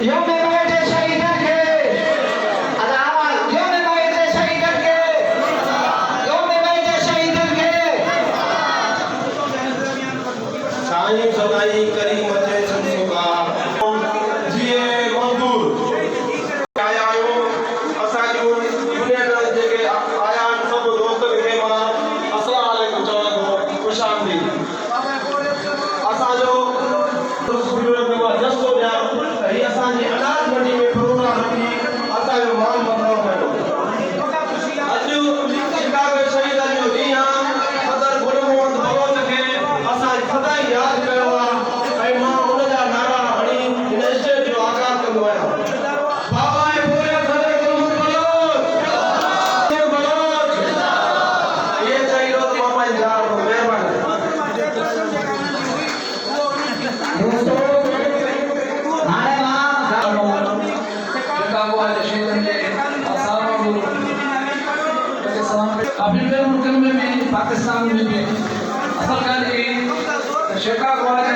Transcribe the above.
يوم ميت شهيدك العمل يوم ميت شهيدك يوم ميت شهيدك साईं सदाई करी मचे संसुका जिए मजदूर आया आयो असा जो दुनिया में जेके आया सब दोस्त के मां अस्सलाम वालेकुम चवण को खुश आमदी असा जो सुबह में जस्तो या ही असा जी अनाज मंडी में प्रोग्राम रखी असा जो मान मतलब कयो अज शिकागो शहीद जो ॾींहुं सदर गुल मोहम्मद बलोच खे असां सदाई यादि कयो आहे ऐं मां उन जा नारा हणी हिन स्टेज जो आगाज़ कंदो आहियां बाबा ऐं पूरे सदर गुल मोहम्मद बलोच इहे चई रोज़ मां पंहिंजी ॼाण थो महिरबानी दोस्तों हाणे मां शिकागो वाले शहर में अफ्रीकन मुल्कनि में भी पाकिस्तान में भी असल ॻाल्हि इहा शिकागो वाले